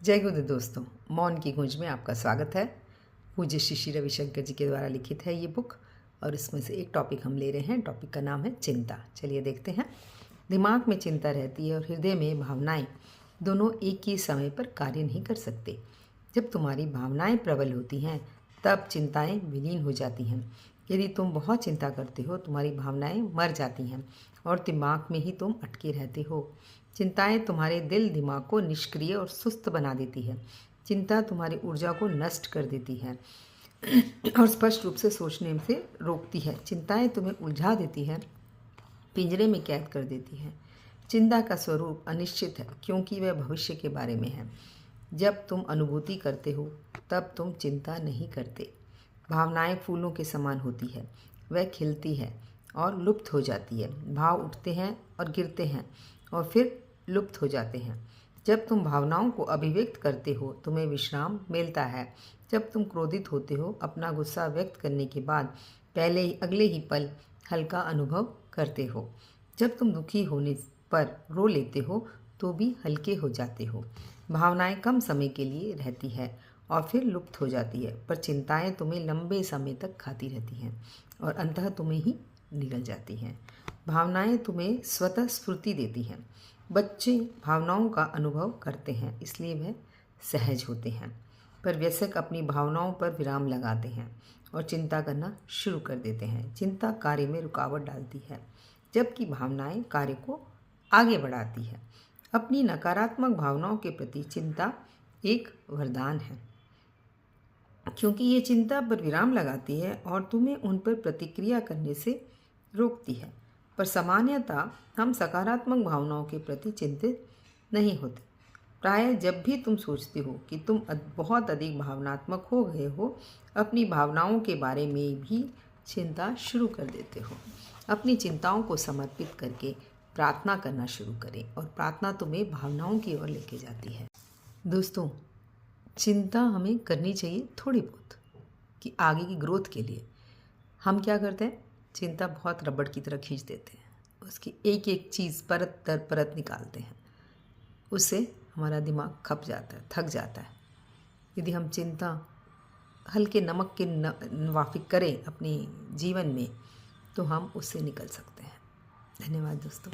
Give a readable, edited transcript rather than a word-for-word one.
जय गुरुदेव दोस्तों, मौन की गूंज में आपका स्वागत है। पूज्य श्री श्री रविशंकर जी के द्वारा लिखित है ये बुक और इसमें से एक टॉपिक हम ले रहे हैं। टॉपिक का नाम है चिंता। चलिए देखते हैं। दिमाग में चिंता रहती है और हृदय में भावनाएं, दोनों एक ही समय पर कार्य नहीं कर सकते। जब तुम्हारी भावनाएं प्रबल होती हैं तब चिंताएं विलीन हो जाती हैं। यदि तुम बहुत चिंता करते हो, तुम्हारी भावनाएं मर जाती हैं और दिमाग में ही तुम अटके रहते हो। चिंताएं तुम्हारे दिल दिमाग को निष्क्रिय और सुस्त बना देती है। चिंता तुम्हारी ऊर्जा को नष्ट कर देती है और स्पष्ट रूप से सोचने से रोकती है। चिंताएं तुम्हें उलझा देती है, पिंजरे में कैद कर देती है। चिंता का स्वरूप अनिश्चित है क्योंकि वह भविष्य के बारे में है। जब तुम अनुभूति करते हो तब तुम चिंता नहीं करते। भावनाएं फूलों के समान होती है, वह खिलती है और लुप्त हो जाती है। भाव उठते हैं और गिरते हैं और फिर लुप्त हो जाते हैं। जब तुम भावनाओं को अभिव्यक्त करते हो तुम्हें विश्राम मिलता है। जब तुम क्रोधित होते हो, अपना गुस्सा व्यक्त करने के बाद अगले ही पल हल्का अनुभव करते हो। जब तुम दुखी होने पर रो लेते हो तो भी हल्के हो जाते हो। भावनाएं कम समय के लिए रहती है और फिर लुप्त हो जाती है, पर चिंताएं तुम्हें लंबे समय तक खाती रहती हैं और अंततः तुम्हें ही निगल जाती हैं। भावनाएं तुम्हें स्वतः स्फूर्ति देती हैं। बच्चे भावनाओं का अनुभव करते हैं इसलिए वह सहज होते हैं, पर वयस्क अपनी भावनाओं पर विराम लगाते हैं और चिंता करना शुरू कर देते हैं। चिंता कार्य में रुकावट डालती है जबकि भावनाएं कार्य को आगे बढ़ाती है। अपनी नकारात्मक भावनाओं के प्रति चिंता एक वरदान है क्योंकि ये चिंता पर विराम लगाती है और तुम्हें उन पर प्रतिक्रिया करने से रोकती है। पर सामान्यतः हम सकारात्मक भावनाओं के प्रति चिंतित नहीं होते। प्रायः जब भी तुम सोचते हो कि तुम बहुत अधिक भावनात्मक हो गए हो, अपनी भावनाओं के बारे में भी चिंता शुरू कर देते हो। अपनी चिंताओं को समर्पित करके प्रार्थना करना शुरू करें और प्रार्थना तुम्हें भावनाओं की ओर लेके जाती है। दोस्तों, चिंता हमें करनी चाहिए थोड़ी बहुत कि आगे की ग्रोथ के लिए। हम क्या करते हैं, चिंता बहुत रबड़ की तरह खींच देते हैं, उसकी एक एक चीज़ परत दर परत निकालते हैं। उससे हमारा दिमाग खप जाता है, थक जाता है। यदि हम चिंता हल्के नमक के माफिक करें अपने जीवन में तो हम उससे निकल सकते हैं। धन्यवाद दोस्तों।